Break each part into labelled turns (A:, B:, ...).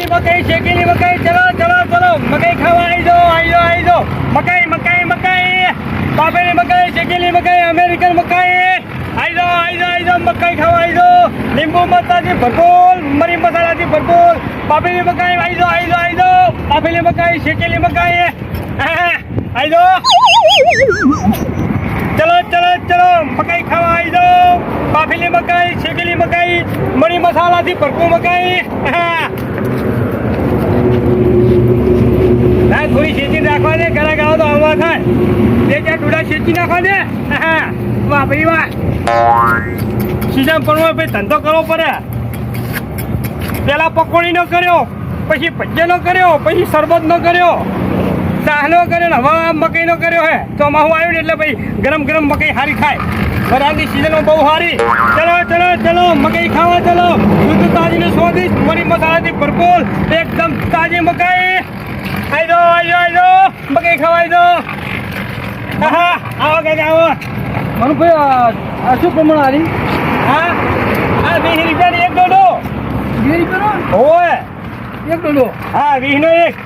A: મકાઈ શેકેલી મકાઈ ચલો ચલો ચલો મકાઈ ખાવા આવી જાઓ મકાઈ મકાઈ મકાઈ બાફેલી મકાઈ શેકેલી મકાઈ અમેરિકન મકાઈ આવી જાઓ મકાઈ ખાવા આવી જાઓ લીંબુ મરચાથી ભરપૂર મરી મસાલાથી ભરપૂર બાફેલી મકાઈ આવી જાઓ બાફેલી મકાઈ શેકેલી મકાઈ આવી જાઓ ચલો ચલો ચલો મકાઈ ખાવા આવી જાઓ બાફેલી મકાઈ શેકેલી મકાઈ મરી મસાલાથી ભરપૂર મકાઈ ના થોડી શેકી રાખવા દે ઘણા ગાળો તો હવા થાય બે ચાર ટુડા શેકી નાખવા દે વાહ ભાઈ વાહ સીઝન પડવો ભાઈ ધંધો કરવો પડે પેલા પકોડીનો કર્યો પછી ભજીયાનો કર્યો પછી શરબતનો કર્યો ચાહનો કર્યો ને હવે મકાઈનો કર્યો હે ચોમાસું આવ્યું ને એટલે ભાઈ ગરમ ગરમ મકાઈ સારી ખાય વરાળની સિઝનમાં બહુ સારી ચલો ચલો ચલો મકાઈ ખાવા ચલો શુદ્ધ તાજી ને સ્વાદિષ્ટ મરી મસાલાથી ભરપૂર એકદમ તાજી મકાઈ આવી જાઓ મકાઈ ખાવા આવી જાઓ આવો કે આવો
B: મનુભાઈ આ શું પ્રમાણ હારી
A: હા 20 રૂપિયાની એક ડોડો
B: 20 રૂપિયાનો
A: હોય
B: એક ડોડો
A: હા 20 નો એક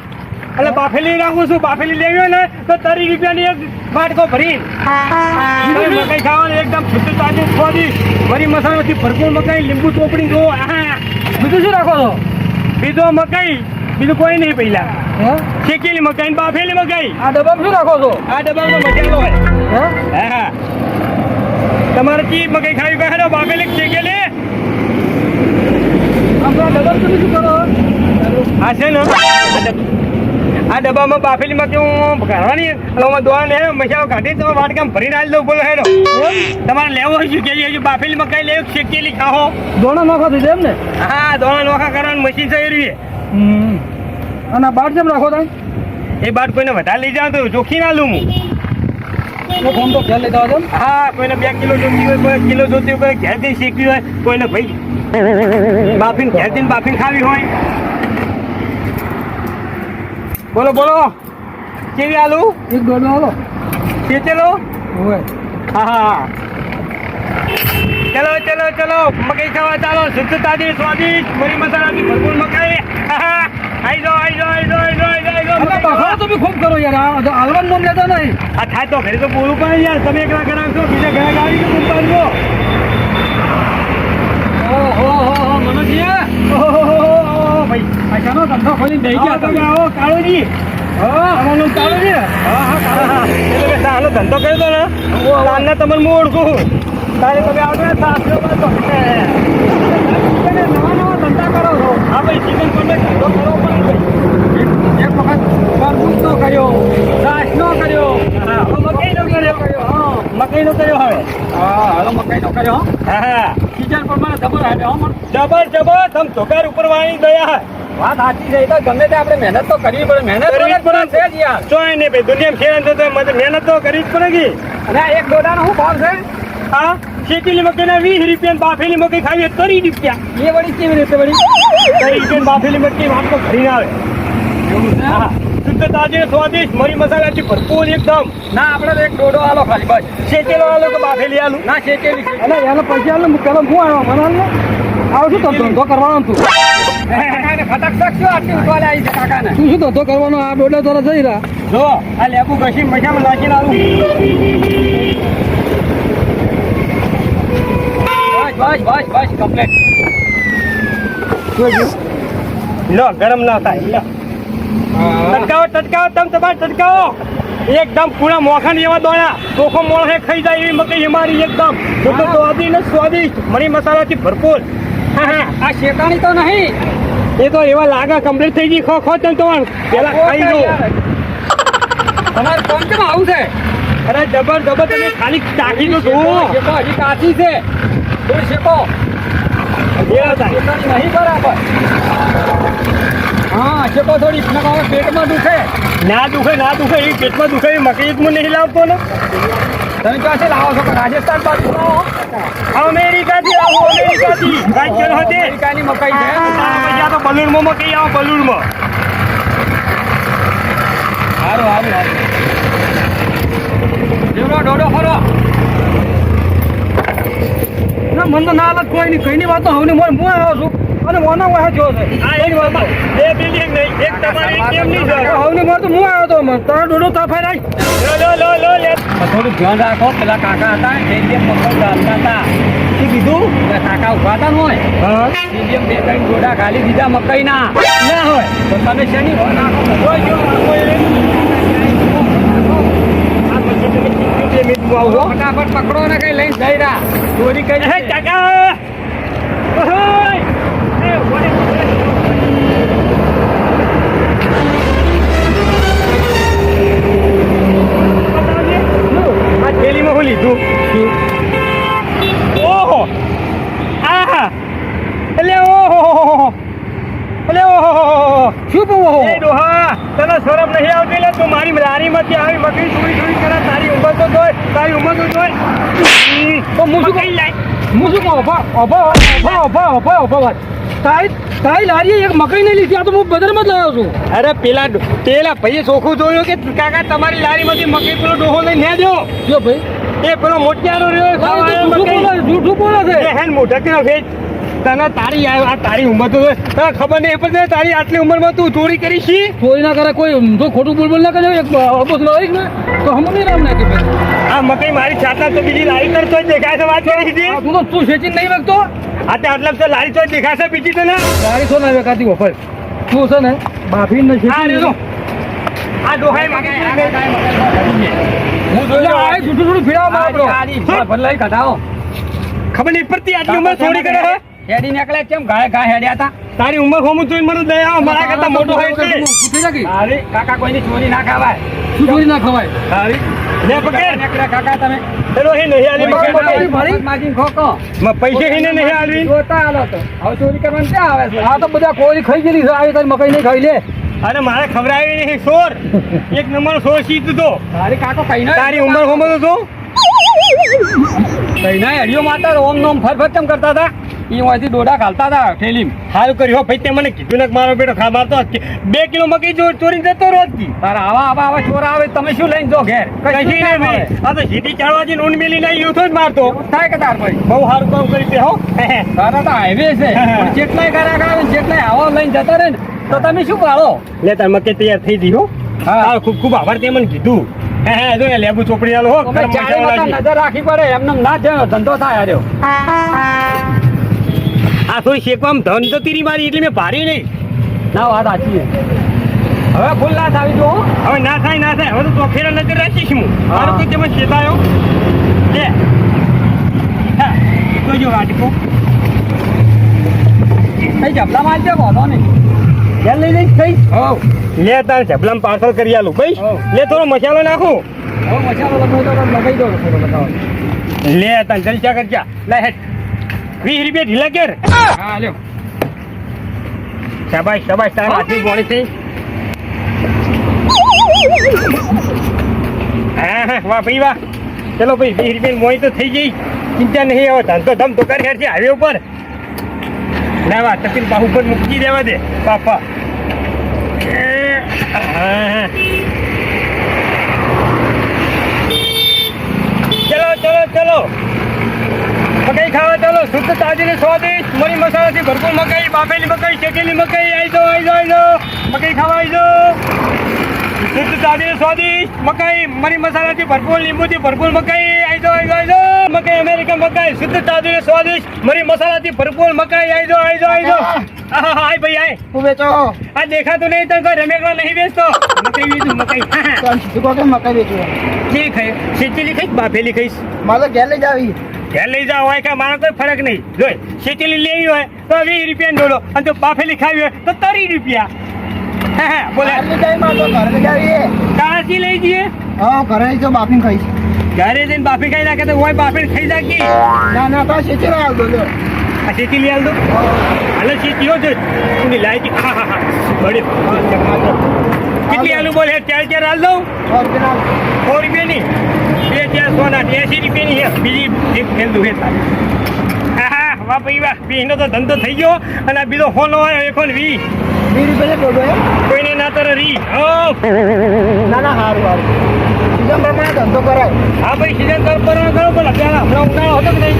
A: એટલે બાફેલી નાખું છું બાફેલી લેવી હોય ને તો 30 રૂપિયાની એક બાટકો ભરી મકાઈ ખાવાની એકદમ શુદ્ધ તાજી સ્વાદિષ્ટ મરી મસાલાથી ભરપૂર મકાઈ લીંબુ ચોપડી જો
B: બીજું શું રાખો છો
A: બીજો મકાઈ બીજું કોઈ નહીં પહેલા
B: હે
A: શેકેલી મકાઈ બાફેલી મકાઈ
B: આ ડબ્બામાં શું રાખો છો
A: આ ડબ્બામાં મસાલો હોય
B: હે
A: હા તમારે કી મકાઈ ખાવી કહે બાફેલી શેકેલી
B: આપણા ડબ્બામાં તમે શું કરો
A: આ છે ને આ ડબ્બામાં બાફેલી મકાઈ હું ઘરવાની એટલે દોવા ને મસાલો કાઢી તમે વાટકામ ભરીને આવી દઉં બોલો હેડો તમારે લેવો હોય શેકેલી બાફેલી મકાઈ લેવું શેકેલી ખાઓ
B: દોણા નાખો થઈ જાય એમ ને
A: હા દોણા નોખા કરવાનું મશીન છે એવી
B: અને આ બાટ જેમ રાખો તમે
A: એ બાટ કોઈને વધારે લઈ જાવ તો ચોખ્ખી ના લઉં હું
B: ફોન તો ઘેર લઈ જાવ
A: હા કોઈને 2 કિલો જોતી હોય કોઈ કિલો જોતી હોય કોઈ ઘેરથી શેકવી હોય કોઈને ભાઈ બાફીને ઘેરથી બાફીને ખાવી હોય બોલો બોલો કેવી આલુ
B: એક ડોલો હાલો
A: ચેચેલો
B: હોય
A: હા ચલો ચલો ચલો મકાઈ ખાવા ચાલો શુદ્ધ તાજી સ્વાદિષ્ટ મરી મસાલાથી ભરપૂર મકાઈ આવી જાઓ
B: બખાડો તો બી ખૂબ કરો યાર આ હાલવાનું મન લેતા નહીં
A: આ થાય તો ઘરે તો બોલવું પડે યાર તમે એકલા કરાવશો બીજા ઘરે આવી તો બોલતા છો
B: ઓહો મનોજી
A: ભાઈ
B: પૈસાનો ધંધો ખોલીને બેસી ગયા તમે
A: આવો કાળુજી
B: અમારું કાળુજી
A: સાનો ધંધો કર્યો હતો ને તારને તમને હું ઓળખું તારે તમે આવજો ને સાસરો
B: નવા નવા ધંધા કરો છો
A: હા ભાઈ ચિકન પંદર ધંધો કરવો પડે
B: એક વખત તરબૂચનો કર્યો દ્રાક્ષનો કર્યો
A: મકાઈનો કર્યો મકાઈનો કર્યો હવે
B: હા હાલો મકાઈનો કર્યો
A: હા
B: સિઝન પ્રમાણે જબર હાલે હો મન
A: જબર જબર તમ ચોકાર ઉપર વાણી દયા
B: વાત સાચી છે એ તો ગમે તે આપણે મહેનત તો કરવી પડે મહેનત
A: કરવી જ પડે.
B: છે જ યાર
A: ચોય ને ભાઈ દુનિયામાં ખેલ તો મહેનત તો કરવી જ પડે કે
B: અને આ એક ડોડાનો શું ભાવ છે
A: હા શેકેલી મકાઈના 20 રૂપિયા બાફેલી મકાઈ ખાવી 30 રૂપિયા
B: એ વળી કેવી રીતે વળી
A: 30 રૂપિયા બાફેલી મકાઈ વાટકો ભરીને આવે
B: એવું છે
A: હા શુદ્ધ તાજી સ્વાદિષ્ટ મરી મસાલાથી ભરપૂર એકદમ
B: ના આપણે તો એક ડોડો હાલો ખાલી બસ
A: શેકેલો આલો કે બાફેલી આલુ
B: ના શેકેલી અને એના પૈસા હાલ પેલા હું આવ્યો મને આવું શું તો ધંધો કરવાનો તું ફટાક શકશો આટલી ઉઠવાલે આવી છે કાકાને તું શું ધંધો કરવાનો આ ડોડા દ્વારા જઈ રહ્યા
A: જો આ લેબુ ઘસી મજામાં નાખીને આલું
B: બસ કમ્પ્લીટ
A: લો ગરમ ના થાય લો ટટકાવો તમે તમારે ટટકાવો એકદમ પૂરા મોખા એવા દોણા ચોખ્ખો મોળે ખાઈ જાય એવી મકાઈ અમારી એકદમ સ્વાદિષ્ટ મરી મસાલાથી ભરપૂર
B: આ શેકાણી તો નહીં
A: એ તો એવા લાગા કમ્પ્લીટ થઈ ગઈ ખો તમારે પેલા ખાઈ લો
B: તમારે કોણ કેમ આવું છે
A: અરે જબર તમે ખાલી ચાખી તો જુઓ
B: શેકો હજી કાચી છે તું શેકો શેકાણી નહીં બરાબર હા શેકો થોડી પેટમાં દુખે
A: ના દુખે એ પેટમાં દુખે એ મકાઈ જ હું નહીં લાવતો ને
B: તમે ક્યાંથી લાવો છો રાજસ્થાન બાજુ લાવો
A: અમેરિકાથી રાજ્ય હતી
B: અમેરિકાની મકાઈ છે
A: પછી આ તો બલૂરમાં મકાઈ આવો બલૂરમાં
B: સારું જેવડો ડોડો ખરો ના મન તો ના અલગ કોઈ નહીં કઈની વાત તો હવે હું આવ્યો છું અને મોના વાહે જો છે
A: આ એક બાબા, બે બિલ્ડિંગ નહીં, એક તમારી કેમ નહીં
B: હવે
A: જાય?
B: હવને માર તો હું આવ્યો તો તારા ડોડો તાફાઈ રાખ
A: લો લે.
C: થોડું ધ્યાન રાખો પેલા કાકા હતા સ્ટેડિયમ પકડ ચાલતા હતા
A: શું કીધું?
C: પેલા કાકા ઉભા હતા ને હોય
A: હા
C: સ્ટેડિયમ બે ત્રણ ગોડા ખાલી દીધા મકઈ ના
A: ના હોય
C: તો તમે શેની હોય નાખો
A: જોઈ જો આખો એ. આ પછી તમે 70 મિનિટમાં આવજો.
C: ફટાફટ પકડો ને કઈ લઈને જઈ રહ્યા ચોરી કઈ
A: હે કાકા ઓહોય! એ ઓલે. બતાવજે. આ થેલીમાં શું લીધું? ઓહો! આહા! એટલે ઓહો! એટલે ઓહો!
B: શું કહું
A: એ ડોહા, તને શરમ નહીં આવતી? લે તું મારી લારીમાંથી આવી મકઈ ચોરી કરે. તારી ઉંમર તો જોઈ, તારી ઉંમર તો જોઈ.
B: તો હું શું
A: મકઈ લાય.
B: હું શું કહું વાત તારી લારીએ એક મકઈ નહીં લીધી આ તો હું બજારમાં જ લાવ્યો છું
A: અરે પેલા ભાઈએ ચોખ્ખું જોયું કે કાકા તમારી લારીમાંથી મકઈ પેલો ડોહો લઈને ના દો.
B: જો ભાઈ
A: એ પેલો મોટિયારો રહ્યો
B: જૂઠું બોલે છે
A: મોટા કે વેચ. તને તારી તારી ઉંમર તો જોઈ. તને ખબર નહીં પડે તારી આટલી ઉંમરમાં તું ચોરી કરી છી?
B: ચોરી ના કરે કોઈ જો ખોટું બોલ ના કરે એક અબોસ લાવીશ ને તો હમ નહીં રામ નાખી ભાઈ
A: આ મકઈ મારી છાતા તો બીજી લારી તરતો જ દેખાય છે. વાત કરી હતી.
B: તું તો તું શેચી નહીં વાગતો
A: આટલા તો લારી તો દેખાશે બીજી તને.
B: ગાડી તો ના વેકાતી વફર તું છે ને બાફી ને
A: આ રહ્યો. આ ડોહાઈ મકઈ
C: હું જોઈ
B: આ જૂઠું જૂઠું ફેરવા આપણો
C: ભલાઈ કઢાવો
A: ખબર નહીં પડતી આટલી ઉંમર ચોરી કરે છે.
C: હેડી નીકળે કેમ ગાય હેડ્યા હતા
A: તારી ઉંમર હોમું જોઈને મને દયા આવે. મારા કરતા મોટો હોય છે.
C: અરે કાકા કોઈની ચોરી ના ખાવાય
B: શું ચોરી ના ખવાય
A: તારી લે પકડ.
C: નીકળ્યા કાકા તમે
A: ચલો હે નહીં આલી મકઈ.
C: માગીને ખોકો
A: પૈસે હિને નહીં આલવી.
C: જોતા હાલો તો હવે ચોરી કરવાનું ક્યાં આવે છે
B: આ તો બધા કોઈ ખાઈ ગયેલી છે આવી તારી મકઈ નહીં ખાઈ લે
A: અરે મારે ખવડાવી નહીં સોર. એક નંબર સોર સીધ તો.
C: તારી કાકો કઈ ના
A: તારી ઉંમર હોમો તો
C: કઈ ના હેડીઓ માતા ઓમ નોમ ફર ચમ કરતા હતા ઈ વાંથી ડોડા ઘાલતા હતા થેલીમ
A: સારું કર્યું હો ભાઈ. તે મને કીધું ને કે મારો બેટો મારતો 2 કિલો મકઈ ચોરી જતો રોજ કી.
C: તારા આવા ચોર આવે તમે શું લઈને જો ઘેર
A: કશી નહીં ભાઈ. આ તો સીધી ચાળવાજી ઊન મેલી ના યુથો જ મારતો.
C: થાય કે તાર ભાઈ
A: બહુ સારું કામ કરી દે હો.
C: તારા તો હાઈવે છે પણ જેટલાય ઘરાક આવે ને જેટલાય હવા લઈને જતા રહે ને તો તમે શું પાડો
A: લે તાર મકઈ તૈયાર થઈ ગઈ હો.
C: હા
A: ખૂબ ખૂબ આભાર. તે મને કીધું. હે જો એ લેબુ ચોપડી આલો હો.
C: તમે ચારે માથા નજર રાખવી પડે એમને ના જ ધંધો થાય રહ્યો
A: આ થોડી શેકવામાં ધન તો તીરી મારી એટલે મેં ભારી નહીં.
C: ના વાત સાચી છે હવે ફૂલ ના થાવી જો
A: હવે ના થાય હવે તો ચોફેરા નજર રાખીશ હું.
C: હા.
A: મારો કોઈ તેમાં શેતાયો લે હા જોજો વાટકો
C: કઈ જબલા મારજો બોલો ને
A: ત્યાં લઈ લઈશ કઈ
C: હોવ
A: લે તાર ઝબલામાં પાર્સલ કરી આલું ભાઈ.
C: હઉ.
A: લે થોડો મસાલો નાખું.
C: હવે મસાલો લગાવો તો લગાવી દો થોડો લગાવો
A: લે તાર જલસા કરજા. લે હેઠ 20 રૂપિયા ઢીલા કેર.
C: હા લ્યો
A: શાબાશ તારા હાથની ગોળી થઈ. હા વાહ ભાઈ વાહ. ચલો ભાઈ 20 રૂપિયા મોઈ તો થઈ ગઈ. ચિંતા નહીં આવે. ધંધો ધમ તો કરી હેર છે હાઈવે ઉપર. ના વાહ તપીલ બાહુ ઉપર મૂકી દેવા દે બાપા. ચલો મકાઈ ખાવા ચાલો. શુદ્ધ તાજી ને સ્વાદિષ્ટ મરી મસાલાથી ભરપૂર મકાઈ, બાફેલી મકાઈ, શેકેલી મકાઈ. આવી જાઓ મકાઈ ખાવા આવી જાઓ. શુદ્ધ તાજી ને સ્વાદિષ્ટ મકાઈ, મરી મસાલાથી ભરપૂર, લીંબુથી ભરપૂર મકાઈ. આવી જાઓ મકાઈ, અમેરિકન મકાઈ, શુદ્ધ તાજી ને સ્વાદિષ્ટ મરી મસાલાથી ભરપૂર મકાઈ. આવી જાઓ આય ભાઈ આય.
B: તું વેચો
A: આ દેખાતું નહીં તો કોઈ રમેકડા નહીં વેચતો. મકાઈ વેચું મકાઈ.
B: મકાઈ વેચવા
A: કેવી ખાઈ? શેકેલી ખાઈશ, બાફેલી ખાઈશ?
B: મારે ઘેર લઈ જાવી
A: ઘેર લઈ જાવ હોય કે મારો કોઈ ફરક નહીં. જોઈ શેકેલી લેવી હોય તો 20 રૂપિયા ડોલો અને જો બાફેલી ખાવી હોય તો 30 રૂપિયા. બોલે કાંચી લઈ જઈએ.
B: હા ઘરે તો બાફીને ખાઈશ
A: ઘરે જઈને બાફી ખાઈ નાખે તો હોય બાફીને ખાઈ નાખી.
B: ના તો શેચી રહ્યો બોલો
A: આ શેકી લઈ આવજો. હાલો શેકીઓ છે તું લાયકી. હા બળી. કેટલી આલુ બોલે? 4 હાલ દઉં. 100 રૂપિયાની 2 4 સોના 80 રૂપિયાની છે. બીજી એક ખેલતું છે. હા વાહ ભાઈ વાહ. બીનો તો ધંધો થઈ ગયો અને આ બીજો ફોન હોય 120 કોઈને ના તર રી.
B: ના સારું સીઝન પ્રમાણે ધંધો કરાય
A: હા ભાઈ સીઝન કરો પણ અત્યારે હમણાં ઉનાળો હતો કે નહીં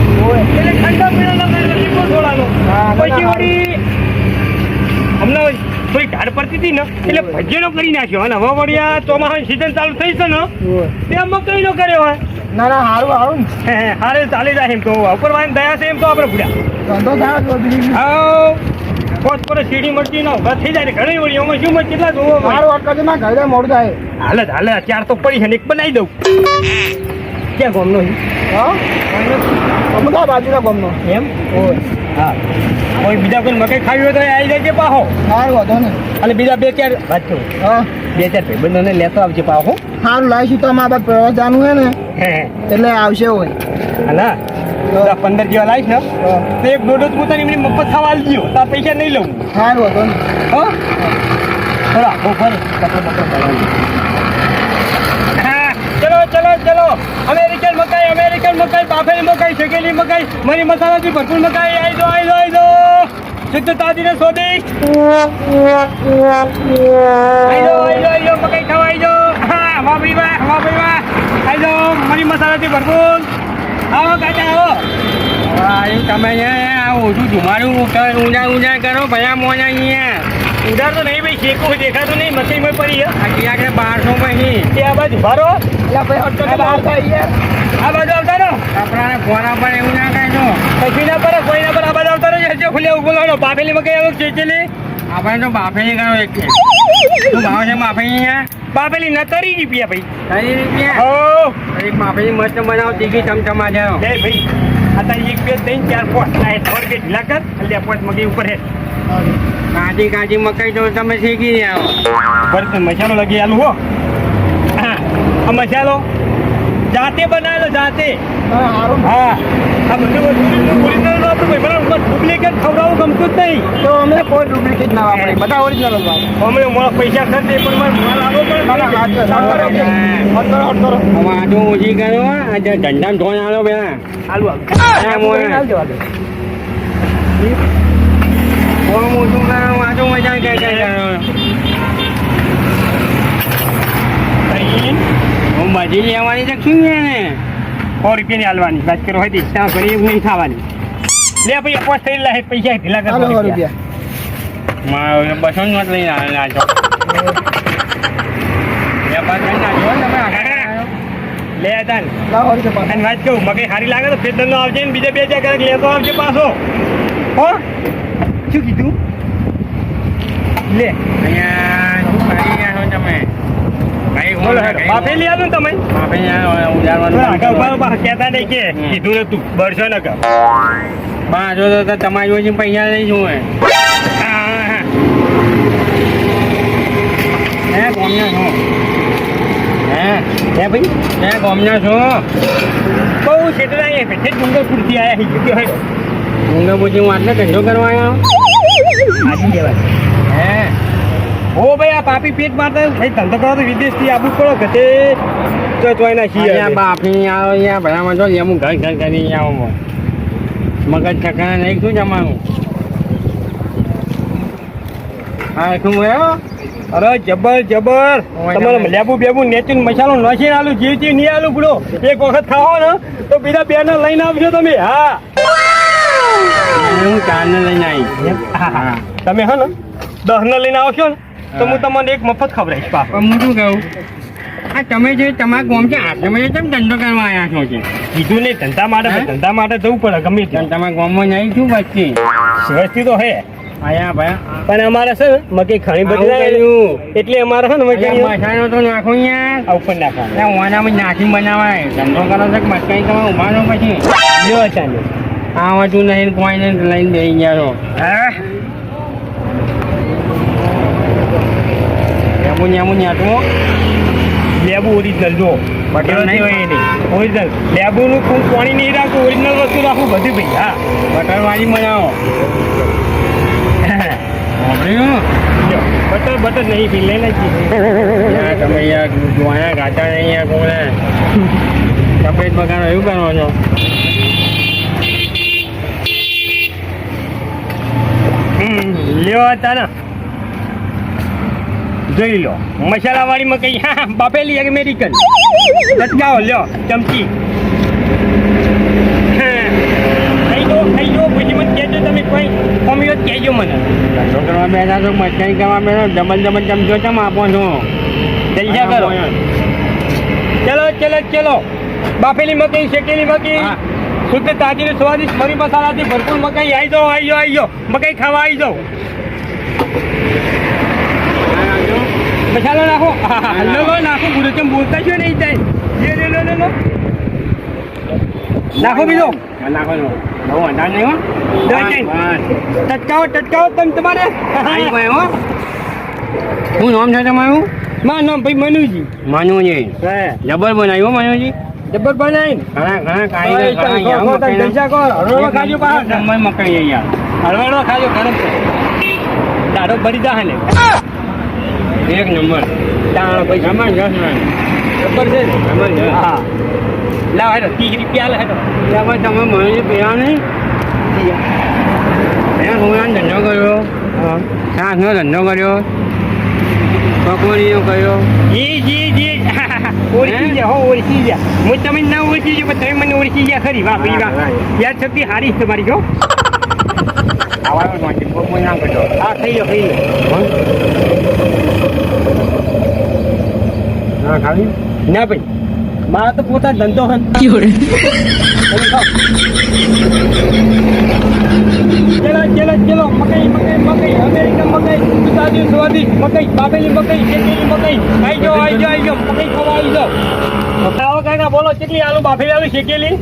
A: એટલે ઠંડો પીણો લગાવી થોડાનો
B: હા,
A: પછી વળી થતી હતી ને એટલે ભજીયાનો કરી નાખ્યો અને હવે વળી આ ચોમાસાની સિઝન ચાલુ થઈ છે ને ત્યાં મકાઈનો કર્યો હોય
B: ના ના સારું
A: હે, હારે ચાલી જાય એમ તો ઉપરવાળાની દયા છે એમ તો આપણે ભૂલ્યા
B: ધંધો થાય તો બીજું
A: આવ પોત પર સીડી મળતી ના ઉભા થઈ જાય ને ઘણી વળી એમાં શું કેટલા જોવો
B: મારું અટકાશે ના ઘરે મોડું થાય
A: હાલે ચાર તો પડી છે ને એક બનાવી દઉં ક્યાં ગમનો
B: હા અમદાવાદ બાજુના ગામનો
A: એમ હા કોઈ બીજા કોઈ મકાઈ ખાવી હોય તો આવી જાય છે પાહો
B: સારું વાંધો ને
A: અને બીજા બે ચાર વાત કરું
B: હા
A: 2-4 ભાઈબંધોને લેતો આવજે પાહો
B: સારું લાવીશું તો અમારા બાદ પ્રવાસ જવાનું છે ને એટલે આવશે હોય
A: હાલા 15 જેવા લાવીશ ને તો એક દોઢ જ પોતાની એમની મફત ખાવા આવી ગયો તાર પૈસા નહીં લઉં
B: સારું વાંધો ને
A: હો ચલો આખો ફરે ચલો અમેરિકન મકાઈ બાફેલી મકાઈ શેકેલી મકાઈ મરી મસાલાથી ભરપૂર મકાઈ આવી દો શુદ્ધ તાજીને સ્વાદિષ્ટ આવી દો મકાઈ ખાવા આવી દો હા વાહ આવી દો મરી મસાલાથી ભરપૂર આવો કાકા આવો તમે ઓછું ધુમાડું ઊંઝા કરો ભયા મોજા અહીંયા ઉધાર તો નહીં ભાઈ શેકું દેખાતું નહીં મકઈમાં પડી આટલી આગળ 1200 પછી ત્યાં બાજુ ભરો
B: એટલે ભાઈ અટકાશે બહાર થાય યાર
A: આ બાજુ આવતા રહો
C: આપણા ફોરા પર એવું ના કહેજો
A: પછી ના પર કોઈ ના પર આ બાજુ આવતા રહો જે ખુલ્લે ઉભો રહો બાફેલી મકઈ આવો ચેચેલી
C: આપણે તો બાફેલી કરો એક શું ભાવ છે બાફેલી
A: બાફેલી ના તરી રૂપિયા ભાઈ
C: 30 રૂપિયા
A: હો
C: એક બાફેલી મસ્ત બનાવો તીખી ચમચમા જાઓ
A: લે ભાઈ આ તારી 1 2 3 4 5 આ થોડ કે ઢીલા કર એટલે આ 5 મકઈ ઉપર હે
C: કાચી મકાઈ તો તમે શીખી જાઓ
A: બર્તન મસાલો લગી આલું હો હા આ મસાલો જાતે બનાવેલો જાતે
B: સારું
A: હા આ બધું ઓરિજિનલ નો આપણે કોઈ બરાબર ડુપ્લિકેટ ખવડાવવું ગમતું જ નહીં
B: તો અમે કોઈ ડુપ્લિકેટ ના વાપરીએ બધા ઓરિજિનલ જ વાપરીએ
A: અમે મોળા પૈસા ખર્ચે પણ માલ આવવો પડે
C: વાંધો ઓછી કરો આ ધંધામાં ધોન આલો પેલા
A: આલુ
C: ઓમ ઓછું કરો વાંધો મજા કઈ કરો હું બધી લેવાની છે શું છે ને
A: 100 રૂપિયાની હાલવાની વાત કરો હોય ત્યાં ઘણી નહીં ખાવાની લે ભાઈ પોસ્ટ થઈ લે પૈસા ઢીલા
B: ચાલો
A: કર
B: રૂપિયા
C: મારે 200 નોટ લઈને આવજો વેપાર કરી નાખજો તમે આગળ
A: લે તાન
B: લાવો રૂપિયા
A: અને વાત કહું મકઈ સારી લાગે તો ફેર ધંધો આવજે ને બીજા 2-4 કલાક લેતો આવજે પાછો હો શું કીધું લે
C: અહીંયા શું કરી રહ્યા છો તમે ભાઈ
A: બોલો હેડો બાફેલી આલું ને તમે
C: બાફે ઉજારવાનું
A: કહેતા નહીં કે કીધું ને તું બળશો ન કર
C: બા જો તો તમારી જોડે પૈસા લઈશું હે ગોમના છો
A: હે ભાઈ
C: હે ગોમના છો
A: બહુ છેટલા અહીંયા બેઠે ડુંગરપુરથી આવ્યા છે હેડો
C: ઊંઘે પૂછી હું આટલે ધંધો કરવા આવ્યો
A: આજી જવાય
C: હે
A: ઓ ભાઈ આ પાપી પેટ મારતા ભાઈ ધંધો કરો તો વિદેશથી આવવું પડો કે તે તો એના
C: અહીંયા બાપી આવો અહીંયા ભલામાં જો હું ઘર કરી આવો મગજ ઠકાણા નહીં શું જમાનું હા શું આવ્યો
A: અરે જબર તમારે લેબુ બેબુ નેચું મસાલો નસી આલું જીવ નહીં આલું બુડો એક વખત ખાઓ ને તો બીજા બે ને લઈને આવજો તમે હા
C: હું કારને લઈને આવી
A: હા તમે હો ને 10 ને લઈને આવશો ને તો હું તમને એક મફત ખવડાવીશ પા
C: પણ હું શું કહું આ તમે જે તમારા ગામ છે આટલે કેમ ધંધો કરવા આવ્યા છો છે
A: કીધું નહીં ધંધા માટે જવું પડે ગમે તે
C: તમારા ગામમાં નહીં શું વસ્તી
A: વસ્તી તો હે
C: આયા ભાઈ
A: પણ અમારે છે ને મકઈ ઘણી બધી એટલે અમારે છે ને મકઈ
C: મસાલો તો નાખો યાર
A: આ ઉપર નાખવાનું
C: ઓનામાં નાખીને બનાવાય ધંધો કરો છો મકાઈ તમે ઉભાનો પછી
A: લ્યો ચાલે
C: આ વધુ નહીં કોઈ નહીં લઈને દઈ ગયા છો
A: હા
C: નેમું નેટવું
A: લેબુ ઓરિજિનલ જો
C: બટર નહીં હોય
A: નહીં ઓરિજિનલ લેબુનું પાણી નહીં રાખવું ઓરિજિનલ વસ્તુ રાખવું બધું ભાઈ હા
C: બટરવાળી બનાવો
A: બટર નહીં પી લઈને
C: તમે યાર જોયા ગાતા નહીં યાર કોને તબિયત બગાડો એવું કરો છો
A: લ્યો હતા ને જોઈ લો મસાલા વાળી મકઈ હા બાફેલી અમેરિકન લટકાવો લ્યો ચમચી ખાઈ દો પછી મને કહેજો તમે કોઈ કોમ્યો કહેજો મને
C: ધંધો કરવા બેઠા તો મસ્તી કરવા બેઠા ડબલ ચમચો ચમ આપો છો
A: જલસા કરો ચલો ચલો ચલો બાફેલી મકાઈ શેકેલી મકાઈ
C: હા.
A: શુદ્ધ તાજી ને સ્વાદિષ્ટ મરી મસાલાથી ભરપૂર મકાઈ આવી જાઓ મકાઈ ખાવા આવી જાઓ મસાલો નાખો લો નાખો ગુરુ કેમ બોલતા છો નહીં થાય લો નાખો બીજો
C: નાખો છો બહુ અંદાજ નહીં હો
A: ટટકાવો તમે તમારે
C: આવી ગયો હો શું નામ છે તમારું
A: મારું નામ ભાઈ મનુજી
C: મનુજી જબર બનાવ્યું હો મનુજી
A: જબર બનાવી
C: ઘણા કારીગર
A: જલસા કરો હળવળો ખાજો પાછા
C: નંબર મકાઈ યાર
A: હળવળો ખાજો ગરમ દાડો ભરી જા ને
C: એક નંબર
A: દાણો ભાઈ
C: જબરજસ્ત man.
A: જબર છે ને?
C: જબરજસ્ત.
A: હા લાવ હેડો 30 રૂપિયા લે હેડો
C: ત્યાં પછી તમે મને પીવા નહીં ત્યાં હું ધંધો કર્યો શાકનો ધંધો કર્યો પકોડીનો કર્યો
A: જી ઓળખી ગયા ઓળખી ગયા હું તમે ના ઓળખી ગયો પણ તમે મને ઓળખી ગયા ખરી વાહ ભાઈ વાહ યાદ શક્તિ હારી છે તમારી જો
C: આવા કોઈ ના કરતો
A: હા ખાઈ લો
C: હા ખાલી
A: ના ભાઈ મારા તો પોતા ધંધો હન ચલો મકાઈ અમેરિકન મકાઈ તાજી સ્વાદિષ્ટ મકાઈ બાફેલી મકાઈ શેકેલી મકાઈ આવી જાઓ મકાઈ ખાવા આવી જાઓ ખાવા કાકા બોલો કેટલી આલુ બાફેલી આલુ શેકેલી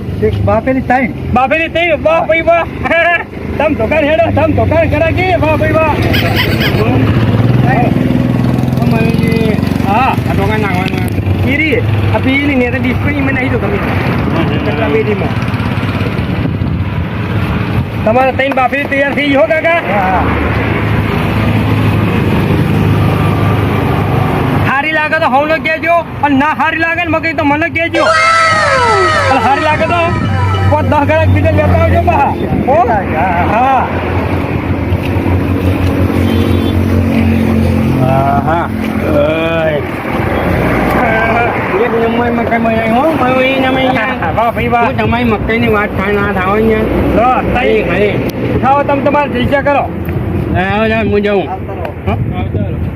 B: બાફેલી તાઈ
A: બાફેલી થઈ વાહ ભાઈ વાહ તમ દુકાન હેડો તમ દુકાન કરા કે વાહ ભાઈ વાહ હા
C: આ દોકાન નાખવાનું
A: કીરી આ પીલી ને તો ડિસ્પ્લે મને આવી દો તમે કેટલા પેટીમાં તમારે ત્રણ બાફેલી તૈયાર થઈ ગઈ હો કાકા હારી લાગે તો હવલો કહેજો અને ના હારી લાગે ને મકઈ તો મને કહેજો અને હારી લાગે તો 10 ગળા બીજે લેતા આવજો બા હો હા
C: હા એક નંબર મકાઈ બનાવી હો મયુરી તમે
A: વાહ ભાઈ વાહ
C: તમારી મકાઈની વાત થાય ના થાવ અહીંયા
A: લો તઈ
C: ખાલી
A: ખાઓ તમે તમારે જલસા કરો
C: હું જાઉં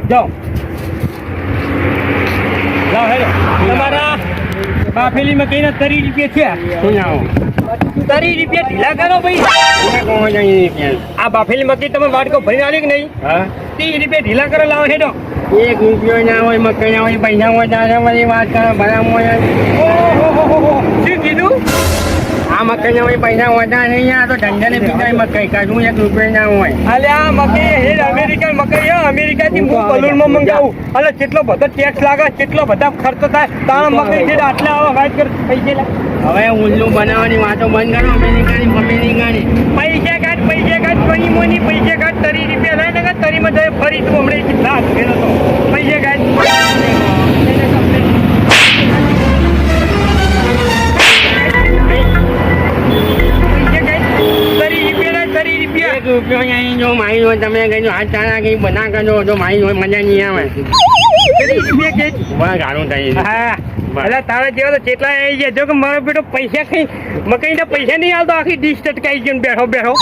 A: જાઓ જાઓ હેડો તમારા બાફેલી મકાઈના 30 રૂપિયા છે
C: શું જાઉં
A: 30 રૂપિયા ઢીલા કરો ભાઈ આ બાફેલી મકાઈ તમે વાટકો ભરીને આવી કે નહીં
C: હા
A: 30 રૂપિયા ઢીલા કરો લાવો હેડો
C: એક રૂપિયો ના હોય મકાઈ ના હોય પૈસા હોય ત્યારે બધી વાત કરે ભલા હોય
A: ઓહો શું કીધું
C: આ મકાઈ ના હોય પૈસા હોતા નહીં યાર તો ધંધા ને પીતા મકાઈ કાઢું 1 રૂપિયો ના હોય
A: અલે આ મકાઈ હેડ અમેરિકન મકાઈ અમેરિકાથી હું બલૂનમાં મંગાવું અલે કેટલો બધો ટેક્સ લાગે કેટલો બધા ખર્ચ થાય તારા મકાઈ હેડ આટલા આવા વાત કર પૈસા લા
C: હવે ઉલ્લુ બનાવવાની વાતો બંધ કરો અમેરિકાની
A: પૈસા કાઢ કોની મોની પૈસા કાઢ 30 રૂપિયા લાય ને 30 માં જાય ફરી તું હમણાં કેટલા ફેરો તો પૈસા કાઢ
C: એક રૂપિયો અહીં જો મારી હોય તમે કઈ હાથ ચાલા કઈ બના કરજો તો મારી હોય મજા નહીં આવે બસ ગાળું થઈ
A: હા એટલે તારા જેવા તો કેટલા આવી ગયા જો કે મારો બેટો પૈસા કઈ મકાઈના પૈસા નહીં આવતો આખી ડીશ ટટકાઈ ગયો બેઠો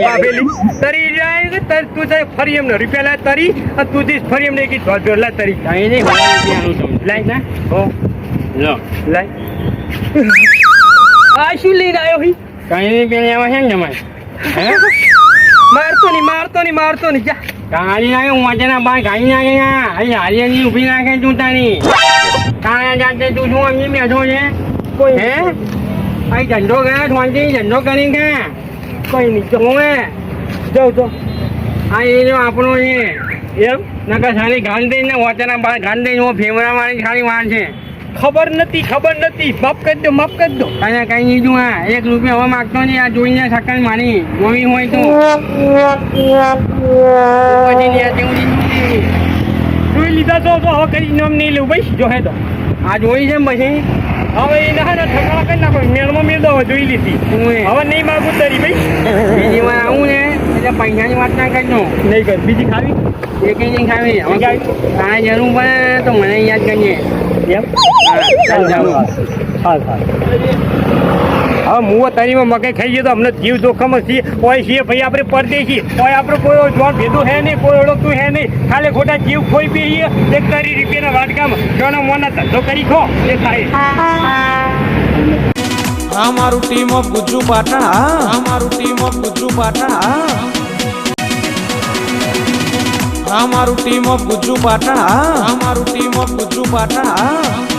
A: બાફેલી તરી જાય તું જાય ફરી એમને રૂપિયા લાય તરી અને તું જઈશ ફરી એમને એક ધોધ લા તરી
C: કઈ નહીં રૂપિયાનું સમજ
A: લાય ના હો
C: લો
A: લાય આ શું લઈને આવ્યો હી
C: કઈ નહીં પેલી આમાં છે ને જમાય
A: મારતો નહીં જા
C: ગાડી નાખે હું વાંચેના બાર ગાડી નાખે અહીં હારિયાની ઊભી નાખે તું તારી તારા જાતે તું શું અમને બેઠો છે
A: કોઈ
C: હે અહીં ધંધો ગયા શાંતિ ધંધો કરી ગયા
A: કોઈ નહીં જો
C: હું હે
A: જો
C: આ એ જો આપણો છે
A: એમ
C: નકર સારી ગાંડ દઈને વાંચેના બાર ગાંડ દઈને હું ફેમરા મારી સારી વાર છે
A: ખબર નથી માફ કરી દો
C: અને કઈ નહીં તું આ 1 રૂપિયા હવે માગતો નહીં આ જોઈને સકન મારી જોઈ હોય તો પછી લે તેવું નહીં.
A: જોઈ લીધા તો હવે કઈ નામ નહીં લેવું ભાઈ જો હે તો
C: આ જોઈ છે ને પછી
A: હવે એ ના ઠકાણા કરી નાખો મેળમાં મેળ દો જોઈ લીધી
C: તું એ
A: હવે નહીં માગું તરી ભાઈ
C: બીજી વાર આવું ને એટલે પૈસાની વાત ના કરજો
A: નહીં કર બીજી ખાવી
C: એ કઈ નહીં ખાવી હવે તારે જરૂર પડે તો મને યાદ કરજે
A: એમ
C: હા ચાલ જાઉં
A: હા હવે મુઓ તરીમાં મકાઈ ખાઈ જઈએ તો અમને જીવ જોખમ જ છીએ કોઈ છીએ ભાઈ આપણે પરદેશી કોઈ આપણે કોઈ જોન ભેદું હે નહીં કોઈ ઓળખતું હે નહીં ખાલી ખોટા જીવ ખોઈ પીએ એક તારી રૂપિયાના વાટકામાં જોના મોના ધંધો કરી ખો એ થાય
D: હા મારું ટીમ ઓફ ગુજ્જુ પાટણ હા મારું ટીમ ઓફ ગુજ્જુ પાટણ હા મારું ટીમ ઓફ ગુજ્જુ પાટણ હા મારું ટીમ ઓફ ગુજ્જુ પાટણ